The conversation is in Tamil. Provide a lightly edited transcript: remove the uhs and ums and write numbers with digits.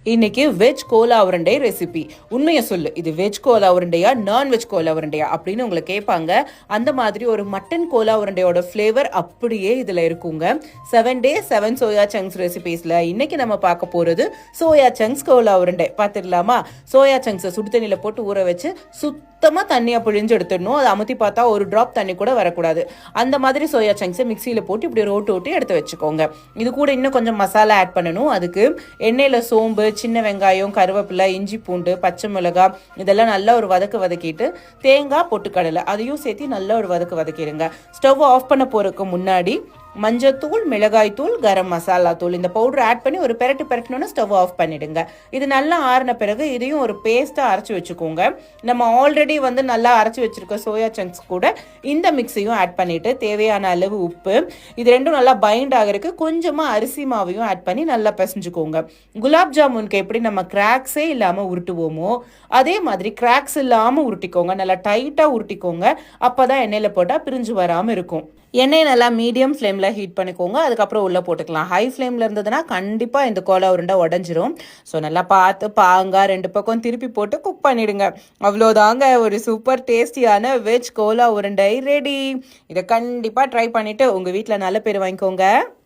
இன்னைக்கு வெஜ் கோலா உருண்டை ரெசிபி. உண்மையை சொல்லு, இது வெஜ் கோலா உருண்டையா நான்வெஜ் கோலா உருண்டையா அப்படின்னு உங்களை கேட்பாங்க. அந்த மாதிரி ஒரு மட்டன் கோலா உருண்டையோட ஃப்ளேவர் அப்படியே இதில் இருக்குங்க. 7 days 7 சோயா சங்க்ஸ் ரெசிபீஸில் இன்னைக்கு நம்ம பார்க்க போகிறது சோயா சங்க்ஸ் கோலா உருண்டை. பார்த்துடலாமா? சோயா சங்க்ஸை சுடு தண்ணியில் போட்டு ஊற வச்சு சுத்தமாக தண்ணியாக பிழிஞ்சு எடுத்துடணும். அதை அமுத்தி பார்த்தா ஒரு ட்ராப் தண்ணி கூட வரக்கூடாது. அந்த மாதிரி சோயா சங்க்ஸை மிக்சியில் போட்டு இப்படி ரோட்டு ஓட்டி எடுத்து வச்சுக்கோங்க. இது கூட இன்னும் கொஞ்சம் மசாலா ஆட் பண்ணணும். அதுக்கு எண்ணெயில் சோம்பு, சின்ன வெங்காயம், கருவேப்பிலை, இஞ்சி பூண்டு, பச்சை மிளகாய் இதெல்லாம் நல்லா ஒரு வதக்கிட்டு தேங்காய், பொட்டுக்கடலை அதையும் சேர்த்து நல்லா ஒரு வதக்கிடுங்க. ஸ்டவ் ஆஃப் பண்ண போறதுக்கு முன்னாடி மஞ்சத்தூள், மிளகாய்த்தூள், கரம் மசாலா தூள் இந்த பவுடர் ஆட் பண்ணி ஒரு பெரட்டணும்னா ஸ்டவ் ஆஃப் பண்ணிடுங்க. இது நல்லா ஆறின பிறகு இதையும் ஒரு பேஸ்ட்டாக அரைச்சி வச்சுக்கோங்க. நம்ம ஆல்ரெடி நல்லா அரைச்சி வச்சிருக்க சோயா சங்க்ஸ் கூட இந்த மிக்ஸையும் ஆட் பண்ணிட்டு தேவையான அளவு உப்பு, இது ரெண்டும் நல்லா பைண்ட் ஆகிறதுக்கு கொஞ்சமாக அரிசி மாவையும் ஆட் பண்ணி நல்லா பிசைஞ்சுக்கோங்க. குலாப் ஜாமுனுக்கு எப்படி நம்ம கிராக்ஸே இல்லாமல் உருட்டுவோமோ அதே மாதிரி கிராக்ஸ் இல்லாமல் உருட்டிக்கோங்க. நல்லா டைட்டாக உருட்டிக்கோங்க. அப்போ தான் எண்ணெயில் போட்டால் பிரிஞ்சு வராமல் இருக்கும். எண்ணெய் நல்லா மீடியம் ஃப்ளேமில் ஹீட் பண்ணிக்கோங்க. அதுக்கப்புறம் உள்ளே போட்டுக்கலாம். ஹை ஃப்ளேமில் இருந்ததுன்னா கண்டிப்பாக இந்த கோலா உருண்டை உடஞ்சிரும். ஸோ நல்லா பார்த்து பாங்கா 2 பக்கம் திருப்பி போட்டு குக் பண்ணிடுங்க. அவ்வளோதாங்க, ஒரு சூப்பர் டேஸ்டியான வெஜ் கோலா உருண்டை ரெடி. இதை கண்டிப்பாக ட்ரை பண்ணிவிட்டு உங்கள் வீட்டில் நல்ல பேர் வாங்கிக்கோங்க.